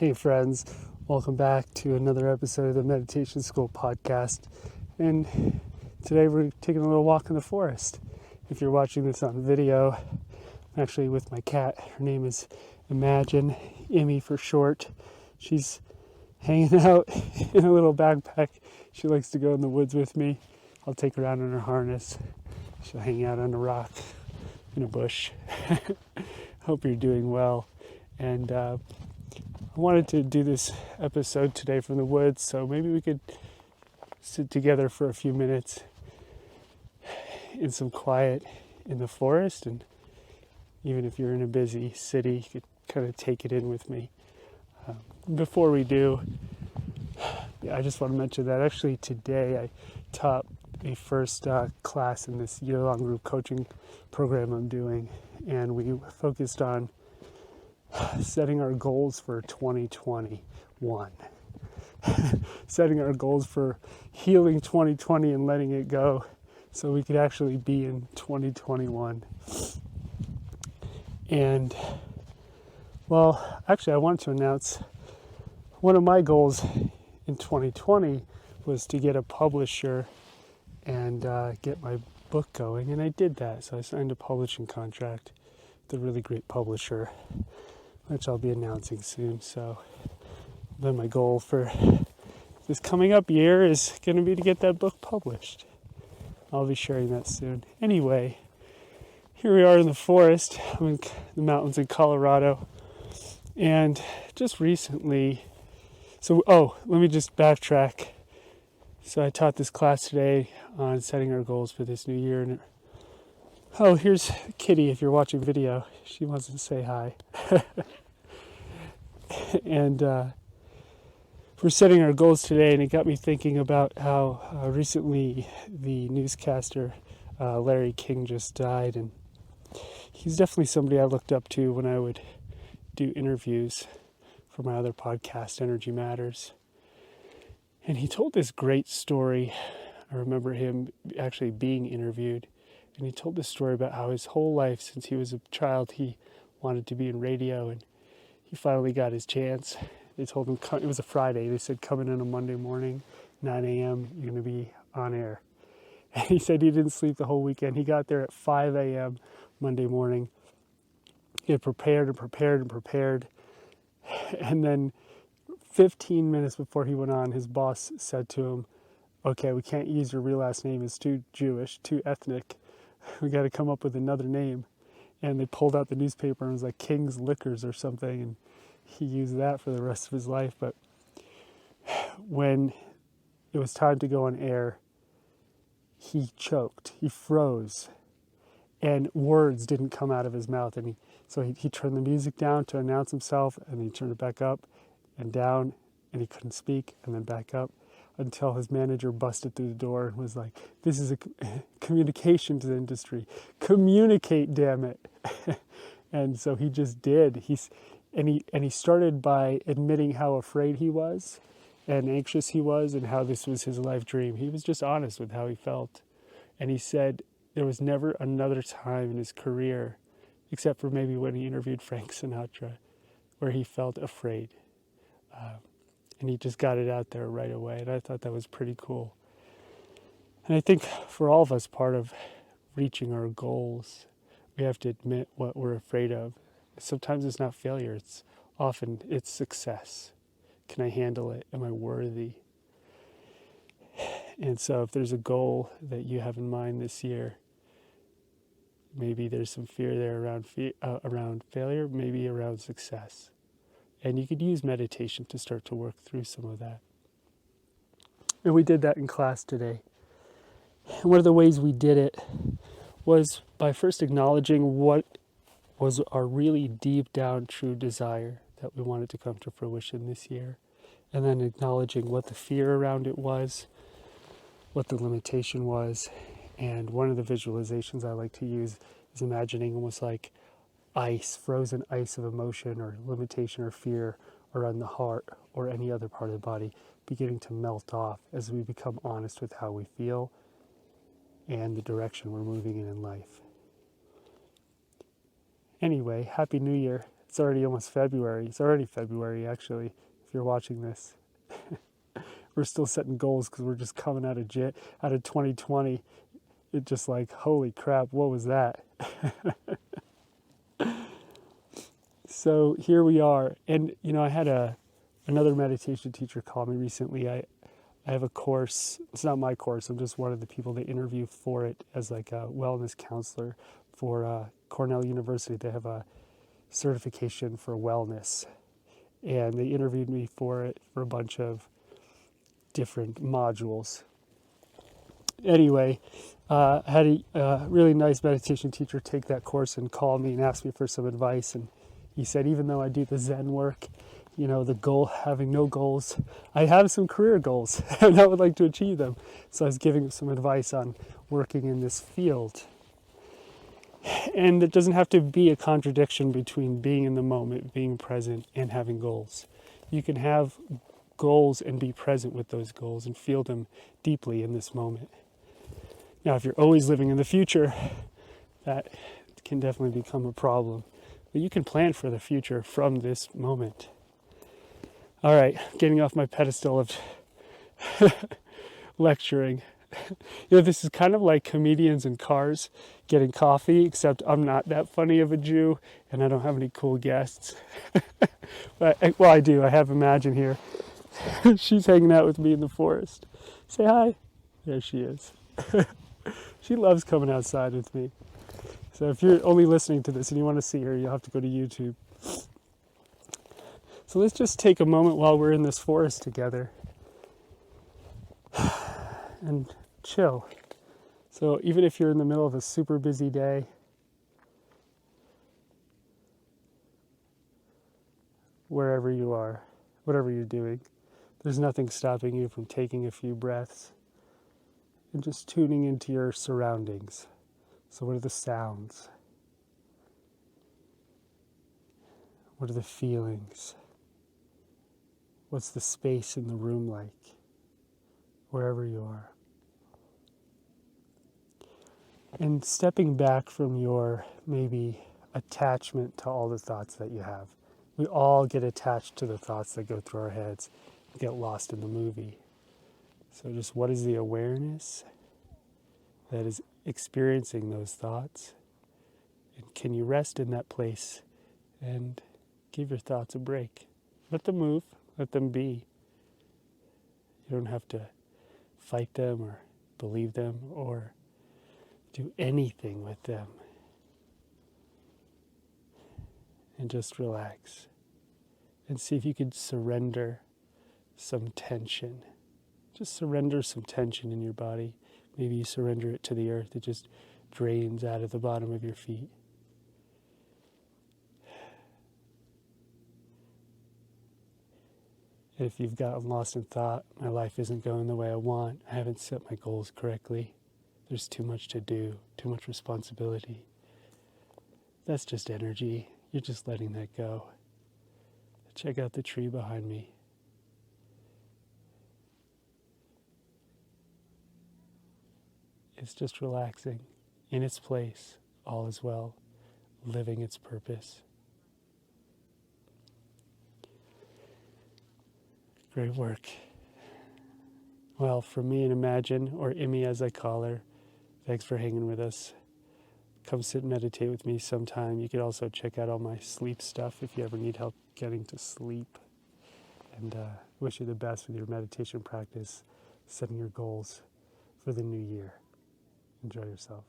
Hey friends, welcome back to another episode of the Meditation School podcast. And today we're taking a little walk in the forest. If you're watching this on video, I'm actually with my cat. Her name is Imagine, Immy for short. She's hanging out in a little backpack. She likes to go in the woods with me. I'll take her out in her harness. She'll hang out on a rock in a bush. Hope you're doing well. And I wanted to do this episode today from the woods, so maybe we could sit together for a few minutes in some quiet in the forest, and even if you're in a busy city, you could kind of take it in with me. Before we do, I just want to mention that actually today I taught the first class in this year-long group coaching program I'm doing, and we focused on setting our goals for 2021. Setting our goals for healing 2020 and letting it go so we could actually be in 2021. And, well, actually I wanted to announce one of my goals in 2020 was to get a publisher and get my book going, and I did that. So I signed a publishing contract with a really great publisher, which I'll be announcing soon. So then my goal for this coming up year is going to be to get that book published. I'll be sharing that soon. Anyway, here we are in the forest. I'm in the mountains in Colorado. And just recently, let me just backtrack. So I taught this class today on setting our goals for this new year. And here's Kitty if you're watching video. She wants to say hi. And we're setting our goals today, and it got me thinking about how recently the newscaster Larry King just died, and he's definitely somebody I looked up to when I would do interviews for my other podcast, Energy Matters. And he told this great story. I remember him actually being interviewed, and he told this story about how his whole life since he was a child he wanted to be in radio, and he finally got his chance. They told him, it was a Friday, they said, come in on a Monday morning, 9 a.m., you're going to be on air. And he said he didn't sleep the whole weekend. He got there at 5 a.m. Monday morning. He had prepared. And then 15 minutes before he went on, his boss said to him, okay, we can't use your real last name. It's too Jewish, too ethnic. We got to come up with another name. And they pulled out the newspaper and it was like King's Liquors or something. And he used that for the rest of his life. But when it was time to go on air, he choked. He froze. And words didn't come out of his mouth. And so he turned the music down to announce himself. And he turned it back up and down. And he couldn't speak. And then back up until his manager busted through the door and was like, this is a communications industry. Communicate, damn it. And so he just did. He started by admitting how afraid he was and anxious he was and how this was his life dream. He was just honest with how he felt. And he said there was never another time in his career, except for maybe when he interviewed Frank Sinatra, where he felt afraid. And he just got it out there right away. And I thought that was pretty cool. And I think for all of us, part of reaching our goals, we have to admit what we're afraid of. Sometimes it's not failure. It's success. Can I handle it? Am I worthy? And so if there's a goal that you have in mind this year, maybe there's some fear there around failure, maybe around success. And you could use meditation to start to work through some of that. And we did that in class today. And one of the ways we did it was by first acknowledging what was our really deep down true desire that we wanted to come to fruition this year. And then acknowledging what the fear around it was, what the limitation was. And one of the visualizations I like to use is imagining almost like ice, frozen ice of emotion or limitation or fear around the heart or any other part of the body beginning to melt off as we become honest with how we feel and the direction we're moving in life. Anyway, Happy New Year. It's already almost February. It's already February, actually, if you're watching this. We're still setting goals because we're just coming out of 2020. It just like, holy crap, what was that? So here we are. And, I had another meditation teacher call me recently. I have a course. It's not my course. I'm just one of the people they interview for it as like a wellness counselor for Cornell University. They have a certification for wellness. And they interviewed me for it for a bunch of different modules. Anyway, I had a really nice meditation teacher take that course and call me and ask me for some advice. And he said, even though I do the Zen work, the goal, having no goals, I have some career goals and I would like to achieve them. So I was giving him some advice on working in this field. And it doesn't have to be a contradiction between being in the moment, being present, and having goals. You can have goals and be present with those goals and feel them deeply in this moment. Now, if you're always living in the future, that can definitely become a problem. But you can plan for the future from this moment. All right, getting off my pedestal of lecturing. This is kind of like comedians in cars getting coffee, except I'm not that funny of a Jew and I don't have any cool guests. Well, I do. I have Imagine here. She's hanging out with me in the forest. Say hi. There she is. She loves coming outside with me. So if you're only listening to this and you want to see her, you'll have to go to YouTube. So let's just take a moment while we're in this forest together and chill. So even if you're in the middle of a super busy day, wherever you are, whatever you're doing, there's nothing stopping you from taking a few breaths and just tuning into your surroundings. So what are the sounds? What are the feelings? What's the space in the room like? Wherever you are. And stepping back from your maybe attachment to all the thoughts that you have. We all get attached to the thoughts that go through our heads and get lost in the movie. So just what is the awareness that is experiencing those thoughts? And can you rest in that place and give your thoughts a break? Let them move, let them be. You don't have to fight them or believe them or do anything with them. And just relax. And see if you could surrender some tension. Just surrender some tension in your body. Maybe you surrender it to the earth. It just drains out of the bottom of your feet. And if you've gotten lost in thought, my life isn't going the way I want, I haven't set my goals correctly, there's too much to do, too much responsibility. That's just energy. You're just letting that go. Check out the tree behind me. It's just relaxing, in its place, all is well, living its purpose. Great work. Well, for me and Imagine, or Immy as I call her, thanks for hanging with us. Come sit and meditate with me sometime. You could also check out all my sleep stuff if you ever need help getting to sleep. And wish you the best with your meditation practice, setting your goals for the new year. Enjoy yourself.